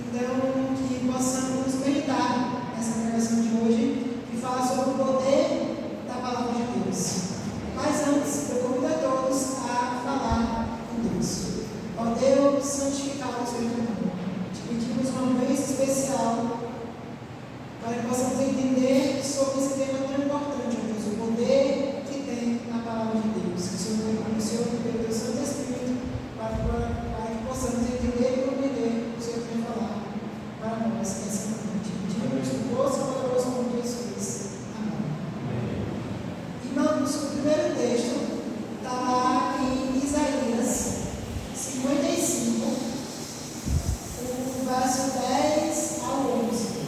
Então, que possamos meditar nessa pregação de hoje, que fala sobre o poder da palavra de Deus. Mas antes, eu convido a todos a falar com Deus. Ó Deus, santificado seja o teu nome. Te pedimos uma vez especial para que possamos entender sobre esse tema tão importante, ó Deus, o poder que tem na palavra de Deus. Que o Senhor pelo teu Santo Espírito, para que possamos entender e compreender o que o Senhor tem falado para nós nessa noite. Pedimos o povo poderoso nome de Jesus. Amém. Irmãos, o primeiro texto está lá em Isaías 55, o verso 10 ao 11.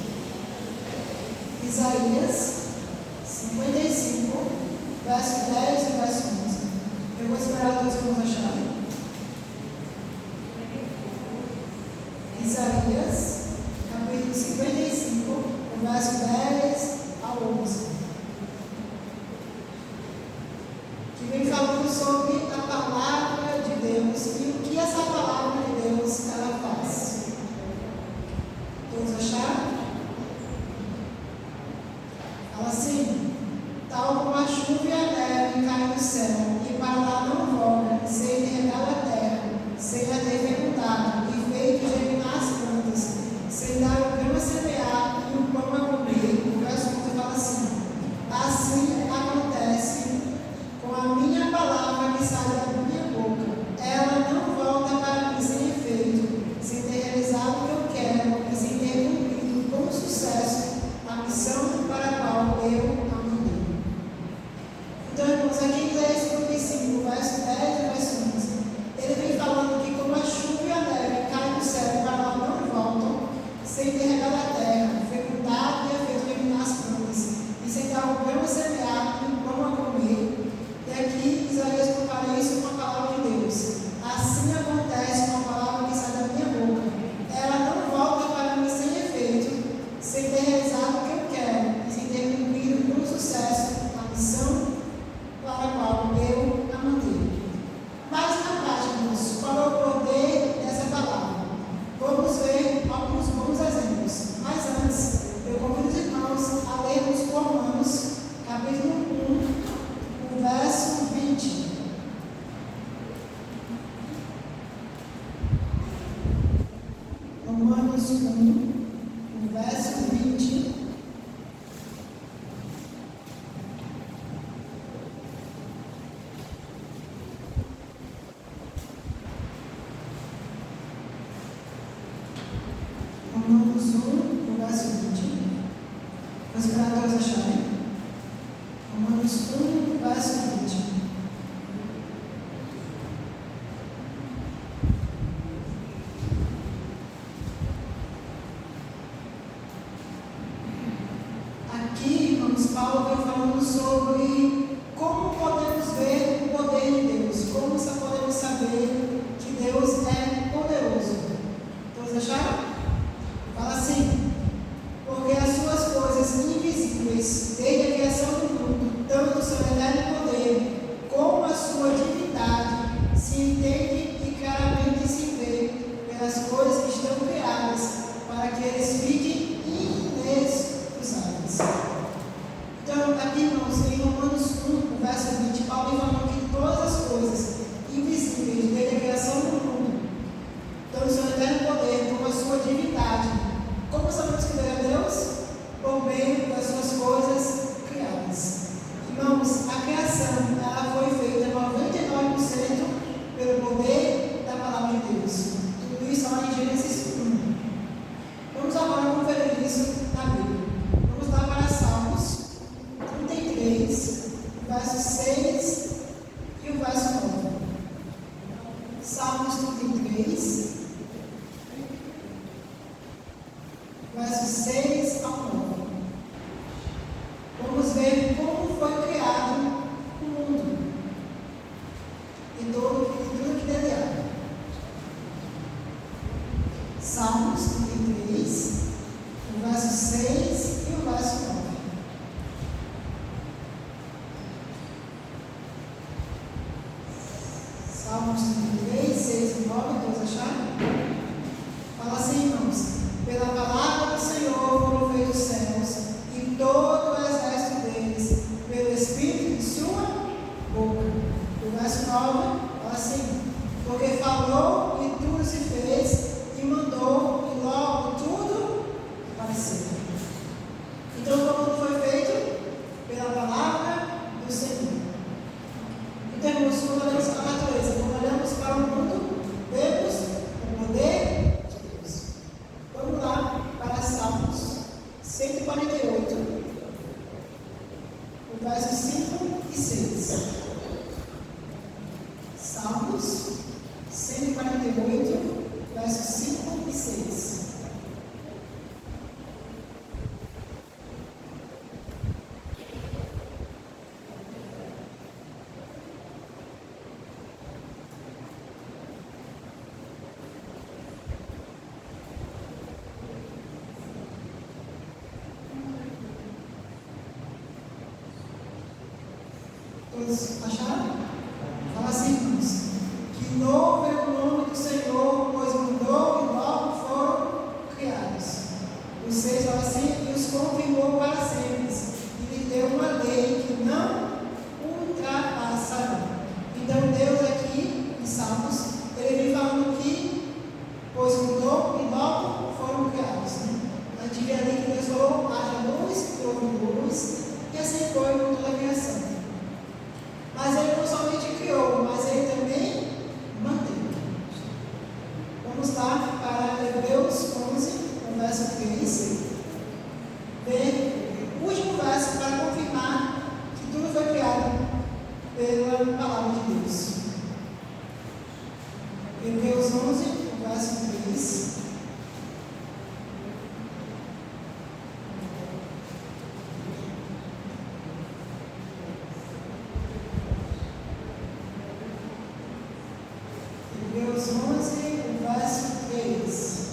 Isaías 55, verso 10 e verso 11. Eu vou esperar todos os irmãos acharem. Isaías, capítulo 55, o verso 10 ao 11. Que vem falando sobre a palavra de Deus e o que essa palavra de Deus ela faz. Todos acharam? Fala assim: tal como a chuva e a neve caem do céu, e para lá não volta, sem regar a terra, sem a ter fecundado, e feito germinar as plantas, sem dar o grão a semear e o pão a comer. O verso 11 fala assim acontece com a minha palavra que sai da minha boca. Ela não volta para mim sem efeito, sem ter realizado o que eu quero e sem ter cumprido com sucesso a missão para a qual eu a mandei. Então, irmãos, aqui em Isaías 55, verso 10 e verso 11, ele vem falando que como a chuva e a neve caem do céu e para lá não voltam, sem ter regado a terra, fecundado e feito germinar as plantas, e sem dar o grão a semear e o pão a comer. E aqui Isaías compara isso com a palavra de Deus. Assim acontece com a palavra que sai da minha boca. Ela não volta para mim sem efeito, sem ter realizado o que eu quero, e sem ter cumprido com sucesso a missão para a qual eu a mandei. Mas na prática, irmãos, qual é o poder dessa palavra? Vamos ver alguns bons exemplos. Mas antes, eu convido os irmãos a lermos Romanos, capítulo 1, o verso 20. Romanos 1, o verso 20. Romanos 1, o verso 20. Vou esperar todos acharem. Romanos 1, verso 20. Aqui, irmãos, Paulo vem falando sobre como podemos ver o poder de Deus, como podemos saber que Deus é poderoso. Todos acharam? Fala assim: porque as suas coisas invisíveis, desde a criação do mundo, tanto o seu eterno poder como a sua divindade, se entende e claramente se vê pelas coisas que estão criadas, para que eles fiquem inexcusáveis. Então, aqui, irmãos, em Romanos 1, o verso 20, Paulo vem falando que todas as coisas invisíveis, desde a criação do mundo, tanto o seu eterno poder como a sua divindade. Como sabemos que Deus é Deus? Por meio das suas coisas criadas. Irmãos, a criação ela foi feita 99% pelo poder da palavra de Deus. Tudo isso lá em Gênesis 1. Vamos agora conferir isso na Bíblia. Vamos lá para Salmos 33, verso 6 e o verso 9. Salmos 33, versos 6 ao 9. Vamos ver como foi criado o mundo e tudo que dele há. Salmos 33, o verso 6 e o verso 9. Salmos 33, 6 e 9, todos acharam? Fala assim, irmãos. Pela palavra do Senhor foram feitos os céus e todo o exército deles, pelo Espírito de sua boca. O verso 9 fala assim: porque falou e tudo se fez, e mandou e logo tudo apareceu. Então, como foi feito? Pela palavra do Senhor. Então, irmãos, quando olhamos para a natureza, quando olhamos para o mundo, vemos o poder de Deus. Vamos lá para Salmos 148, o verso 5 e 6. Salmos 148, versos 5 e 6. Todos acharam? Fala assim, irmãos. Que novo é o nome do Senhor, pois mudou e logo foram criados. O 6 fala assim: e os confirmou para sempre, e lhe deu uma lei que não ultrapassará. Então, Deus aqui, em Salmos, ele vem falando que, pois mudou e logo foram criados. A gente vê ali que Deus falou: haja luz, e houve luz, e assim foi com toda a criação. Mas ele não somente criou, mas ele também manteve. Vamos lá para Hebreus 11, no verso 3. Ver o último verso para confirmar que tudo foi criado pela palavra de Deus. Hebreus 11, no verso 3. Hebreus 11, o verso 3.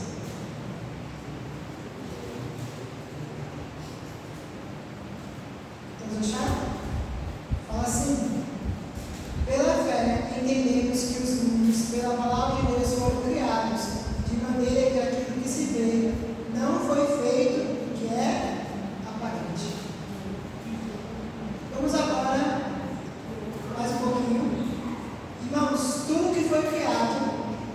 Todos acharam? Fala assim: pela fé entendemos que os mundos, pela palavra de Deus, foram criados, de maneira que aquilo que se vê não foi feito do que é aparente. Vamos agora mais um pouquinho. Irmãos, tudo que foi criado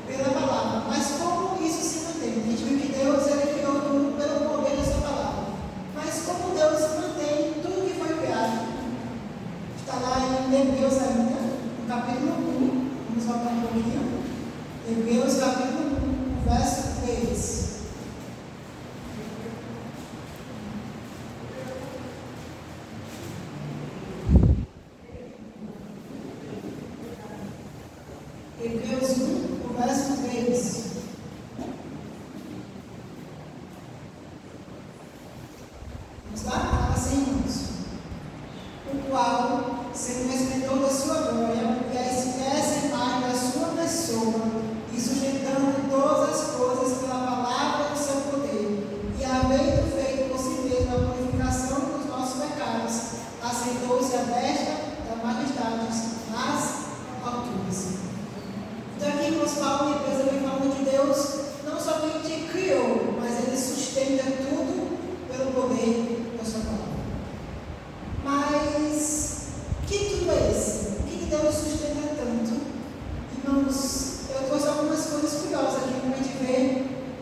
pela palavra, mas como isso se mantém? A gente viu que Deus ele criou tudo pelo poder da sua palavra. Mas como Deus mantém tudo que foi criado? Está lá em Hebreus ainda, no capítulo 1. Vamos voltar um pouquinho. Hebreus capítulo 1, verso 3. Hebreus 1, o verso 3. Vamos lá? Fala assim, irmãos. O qual, sendo o esplendor da sua glória, e a expressa imagem da sua pessoa, e sustentando todas as coisas pela palavra do seu poder, e havendo feito por si mesmo a purificação dos nossos pecados, assentou-se à destra da majestade nas alturas. Então aqui, irmãos, Paulo e Pedro vem falando que Deus não somente criou, mas ele sustenta tudo pelo poder da sua palavra. Mas que tudo é esse? O que Deus sustenta tanto? Irmãos, eu trouxe algumas coisas curiosas aqui para a gente ver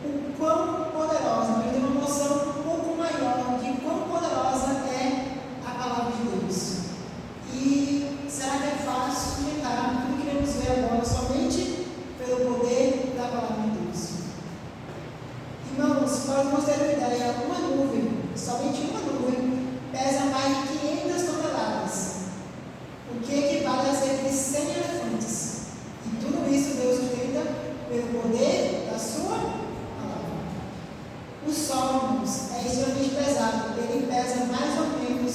o quão poderosa, para ter uma noção um pouco maior de quão poderosa é a palavra de Deus. E será que é fácil sustentar tudo que iremos ver agora somente pelo poder da palavra de Deus? Irmãos, para nós termos uma ideia, uma nuvem, somente uma nuvem, pesa mais de 500 toneladas, o que equivale a cerca de 100 elefantes. E tudo isso Deus sustenta pelo poder da sua palavra. O sol, irmãos, é extremamente pesado, ele pesa mais ou menos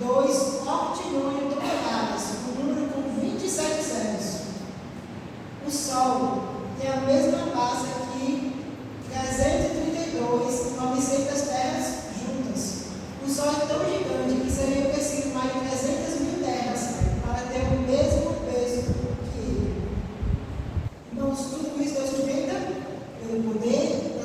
2 octilhões de toneladas, um número com 27 zeros. O Sol tem a mesma massa que 332.900 terras juntas. O Sol é tão gigante que seria preciso mais de 300.000 terras para ter o mesmo peso que ele. Irmãos, tudo isso Deus sustenta pelo poder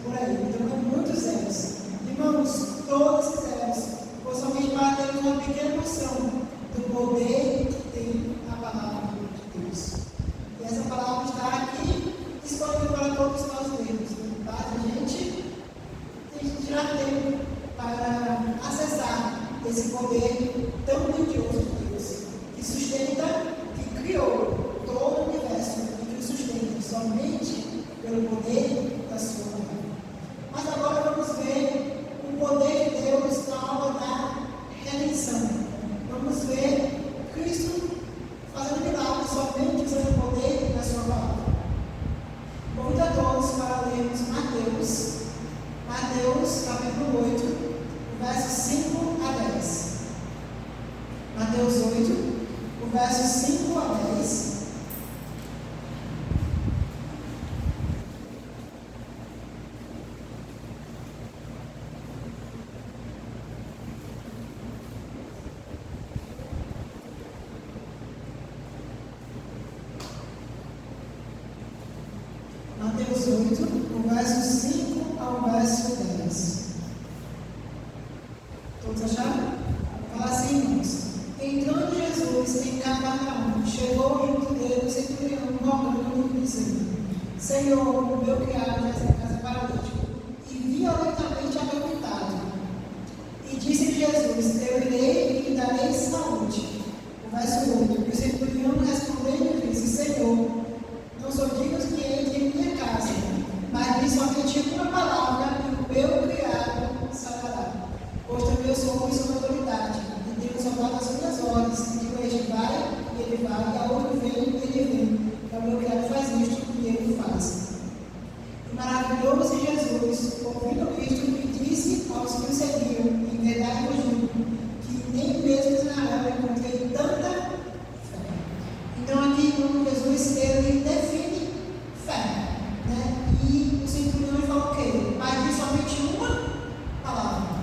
por aí. Então, é muitos zeros. Irmãos, todos esses zeros, foi somente para termos uma pequena noção do poder que tem a palavra de Deus. E essa palavra está aqui disponível para todos nós lermos. Basta a gente tirar tempo para acessar esse poder tão grandioso de Deus, que sustenta, que criou todo o universo e que o sustenta somente pelo poder da sua palavra. Mas agora vamos ver o poder de Deus na obra da redenção. Vamos ver Cristo fazendo milagres somente usando o poder da sua palavra. Convido a todos para lermos Mateus capítulo 8, versos 5 a 10. Mateus 8, o verso 5 a 10. Mateus 8, o verso 5 ao verso 10. Todos acharam? Fala assim, irmãos. Entrando Jesus em Cafarnaum, chegou junto dele o centurião, rogando-lhe, dizendo: Senhor, o meu criado já em casa paralítico, e violentamente atormentado. E disse-lhe Jesus: Eu irei e lhe darei saúde. O verso 8. E o centurião respondendo disse: Senhor, não sou digno que entre em minha casa, mas diz somente uma palavra e o meu criado sarará. Pois também eu sou homem sob autoridade, e tenho soldado as minhas ordens, e digo a este vai, e ele vai, e a outro vem, e ele vem. Então o meu criado faz isto, e ele faz. E maravilhou-se Jesus, ouvindo isto, e disse aos que o seguiam: Em verdade vos digo, que nem mesmo em Israel encontrei tanta fé. Então aqui, irmão, Jesus, ele define fé, né? E o centurião falou o quê? Mas diz somente uma palavra.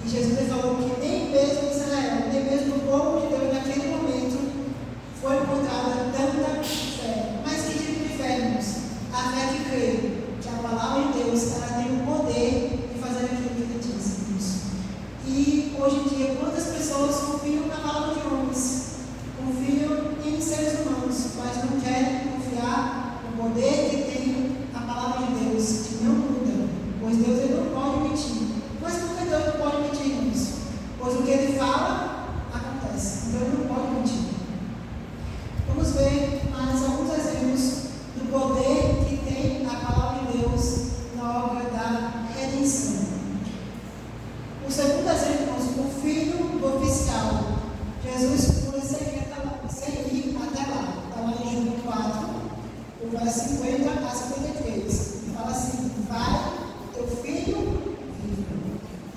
E Jesus falou que nem mesmo em Israel, nem mesmo o povo de Deus naquele momento foi encontrada tanta fé. Mas que tipo de fé, irmãos? A fé que crê que a palavra de Deus ela tem o poder de fazer aquilo que ele diz, irmãos. E hoje em dia, quantas pessoas confiam na palavra de homens? Confiam em seres humanos, mas não querem confiar no poder que tem a palavra de Deus, que não muda, pois Deus ele não pode mentir. Mas por que Deus não pode mentir, irmãos? Pois o que ele fala, acontece. Então ele não pode mentir. Vamos ver mais alguns exemplos do poder que tem a palavra de Deus na obra da redenção. O segundo exemplo, irmãos, o filho do oficial. Jesus foi sem ir até lá. Está lá em João 4, o verso 50 a 53. Fala assim: vai, teu filho vive.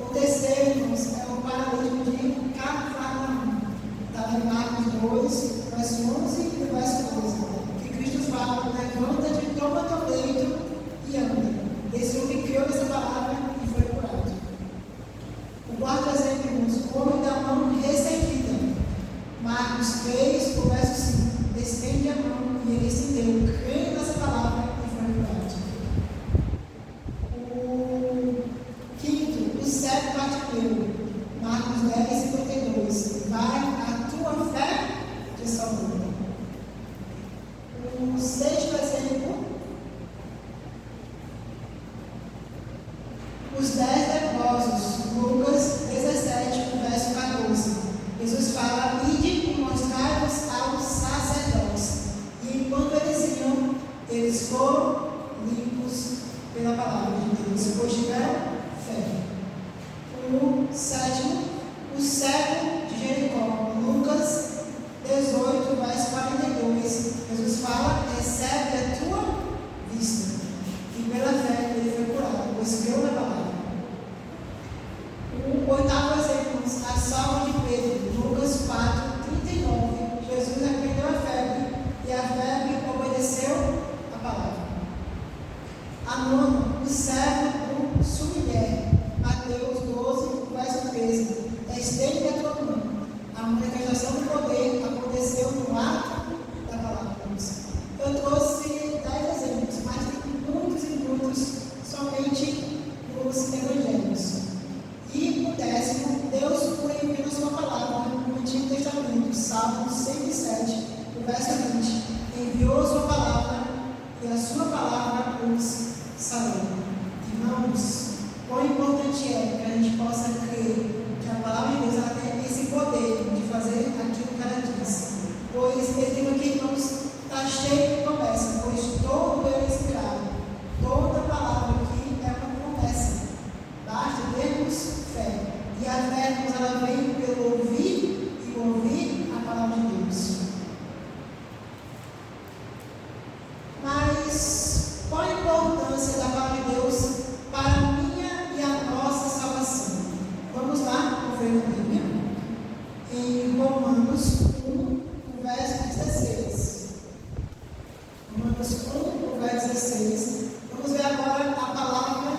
O terceiro, irmãos, é o paralítico de Cafarnaum. Está lá em Marcos 2, verso 11 e o verso 12. Que Cristo fala: levanta-te, toma teu leito e anda. Esse homem criou essa palavra e foi curado. O quarto exemplo, irmãos, o homem da mão recebida. Marcos 3, o verso 5. Estende a mão e ele se deu, crendo nessa palavra e foi curado. O quinto, o cego Bartimeu. Marcos 10, 52. Vai, a tua fé te salvou. O sexto exemplo, os 10 leprosos. Lucas 17, verso 14. Jesus fala: ide e mostrai-vos aos sacerdotes. E enquanto eles iam, eles foram limpos pela palavra de Deus, pois tiveram fé. O sétimo, o cego de Jericó. Lucas 18, verso 42. Jesus fala: recebe a tua vista. E pela fé ele foi curado, pois creu na palavra. O oitavo exemplo, a salva de Pedro. Lucas 4, 39. Jesus repreendeu a febre e a febre obedeceu a palavra. A nona, o servo do sumiller. Mateus 12, verso 13. Estende a tua mão. A manifestação do poder aconteceu no ato da palavra. Eu trouxe 10 exemplos, mas tem muitos e muitos, somente Romanos 1, verso 16. Vamos ver agora a palavra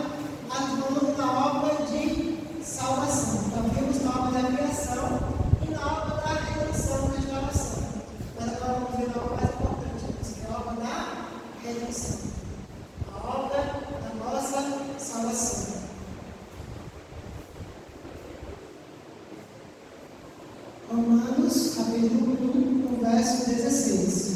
atuando na obra de salvação. Então, vimos na obra da criação e na obra da redenção, da restauração. Mas agora vamos ver na obra mais importante, que é a obra da redenção. A obra da nossa salvação. Romanos, capítulo 1, verso 16.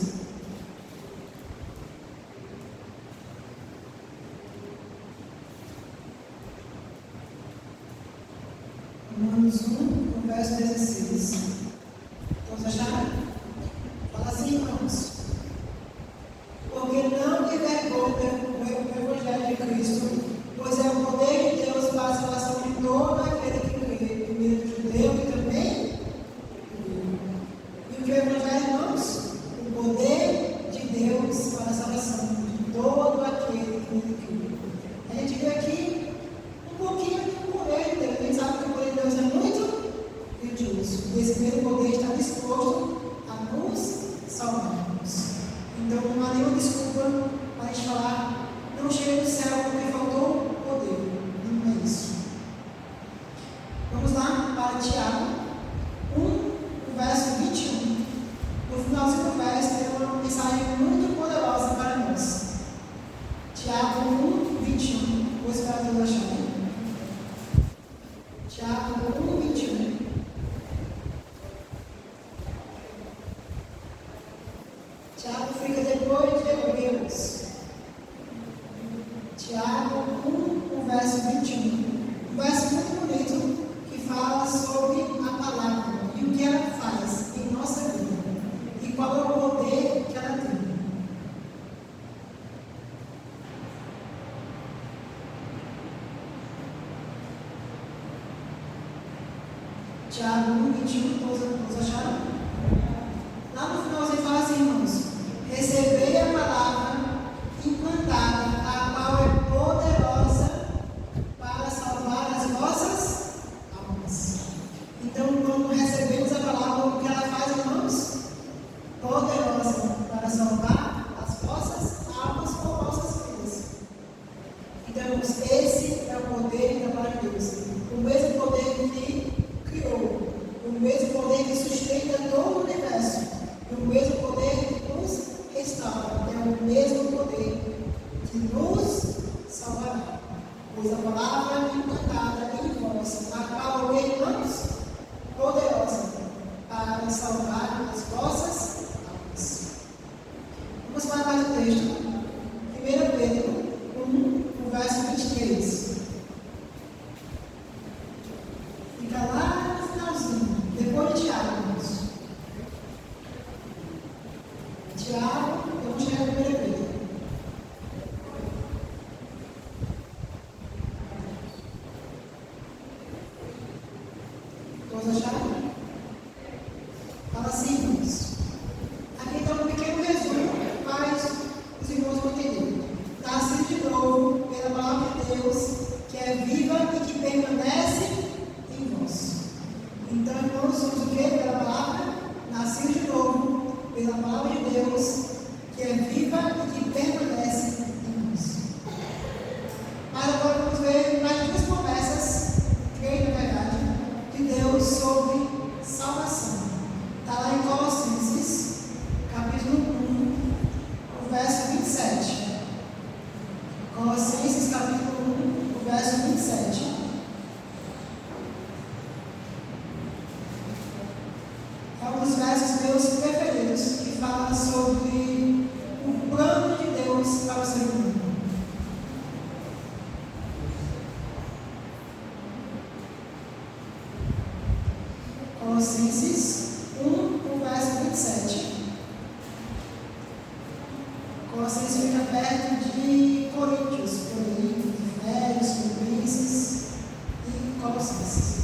Romanos 1, verso 16. Vamos achar? Fala assim, irmãos. Porque não me vergonha o Evangelho de Cristo, pois é o poder de Deus para a salvação de todo aquele que crê, primeiro do judeu e também. E o que é o Evangelho, irmãos? O poder de Deus para a salvação de todo aquele que crê. A gente vê aqui um pouquinho do poder de Deus. A gente sabe que o poder de Deus é muito grandioso. E esse mesmo poder está disposto a nos salvarmos. Então não há nenhuma desculpa para a gente falar, não cheguei do céu porque faltou poder. Não é isso. Vamos lá para Tiago 1, verso 21. No finalzinho do verso tem uma mensagem muito poderosa para nós. Tiago 1, 21. Vou esperar todos acharem. Tiago 1, 21. Tiago fica depois de Hebreus. Tiago 1, verso 21. Um verso muito bonito que fala sobre a palavra e o que ela faz em nossa vida e qual é o poder que ela tem. Tiago 1, 21, todos acharam? Lá no final você fala assim, irmãos: recebei a palavra implantada, a qual é poderosa para salvar as vossas almas. Então, quando recebemos a palavra, o que ela faz, irmãos? Poderosa para salvar as vossas almas ou vossas vidas. Então, irmãos, esse é o poder da palavra de Deus. O mesmo poder que criou, o mesmo poder que sustenta todo o universo, e o mesmo poder que nos restaura, é o mesmo poder que nos salvará. Pois a palavra implantada em vós, a qual é, irmãos, poderosa para salvar as vossas almas. Vamos para mais o texto. 1 Pedro 1, verso 23. Fica lá no finalzinho, depois de Tiago, irmãos. Tiago, eu vou chegar no 1 Pedro. Todos acharam? Fala assim, irmãos. Aqui está um pequeno resumo, mas os irmãos vão entender. Nascido de novo pela palavra de Deus, que é viva e que permanece em vós. Então, irmãos, somos o que? Pela palavra, nascido de novo pela palavra de Deus, que é viva e que permanece em nós. Mas agora vamos ver mais duas promessas, creio na verdade, de Deus sobre salvação. Está lá em Colossenses, capítulo 1, o verso 27. Colossenses, capítulo 1, o verso 27. É um dos versos meus preferidos, que fala sobre o plano de Deus para o ser humano. Colossenses 1, o verso 27. Colossenses fica perto de Coríntios, por aí, Efésios, Filipenses e Colossenses.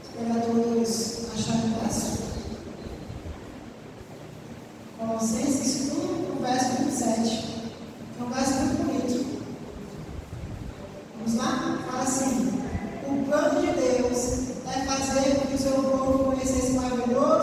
Espero todos acharem o verso. Colossenses 1, o verso 27. É um verso muito bonito. Vamos lá? Fala assim: o plano de Deus é fazer com que o seu povo conhecesse o maravilhoso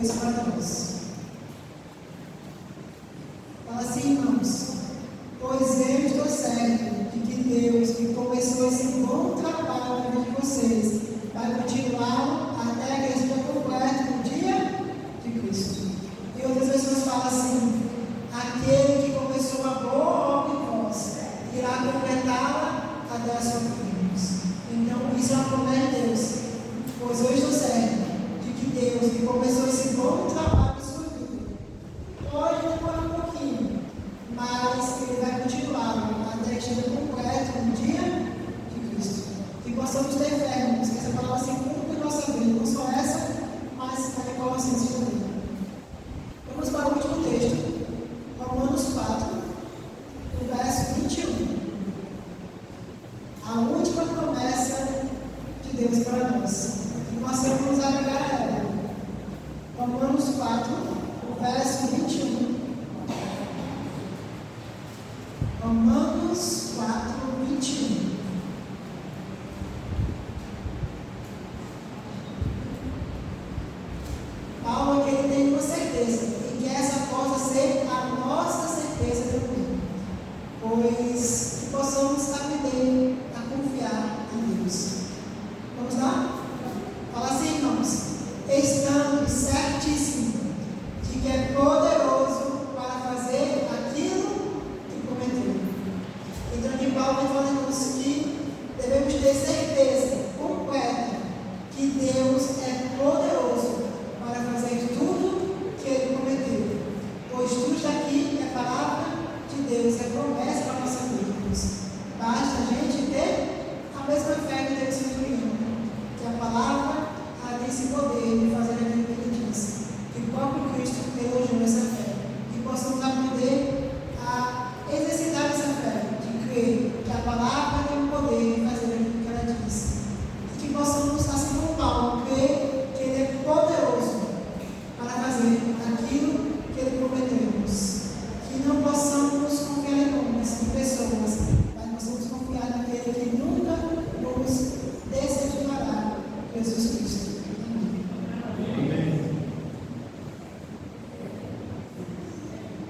Deus para nós. Fala assim, irmãos, pois eu estou certo de que Deus, que começou esse bom trabalho na vida de vocês, vai continuar até que esteja completo no dia de Cristo. E outras pessoas falam assim, aquele que começou a boa obra em vós, irá completá-la até a sua vida. Então, isso é uma promessa de Deus. Pois eu estou certo de que Deus, que começou esse bom trabalho em sua vida, pode demorar um pouquinho, mas Ele vai continuar até que esteja completo no dia de Cristo. Que possamos ter fé, irmãos, que essa palavra se cumpra em nossa vida, não só essa, mas também qual a ciência também. Vamos para o último texto, Romanos 4, o verso 21. A última promessa de Deus para nós. E nós vamos apegar a ela. Romanos 4, o verso 21. Romanos 4, 21. Paulo que ele tem uma certeza, e que essa possa ser a nossa certeza também. Pois que possamos aprender a confiar em Deus. Vamos lá? Fala assim, irmãos. Estando certíssimo de que é poderoso para fazer aquilo que prometeu. Então aqui Paulo vem falando que devemos ter certeza completa que Deus é poderoso para fazer tudo que Ele prometeu. Pois tudo está aqui é palavra de Deus, é promessa para a nossa vida. Basta a gente ter a mesma fé que teve o centurião, que a palavra tem esse poder de fazer aquilo que Ele diz. Que o próprio Cristo elogiou essa fé. Que possamos aprender a exercitar essa fé, de crer que a palavra tem o poder de fazer aquilo que ela diz. E que possamos, assim como Paulo,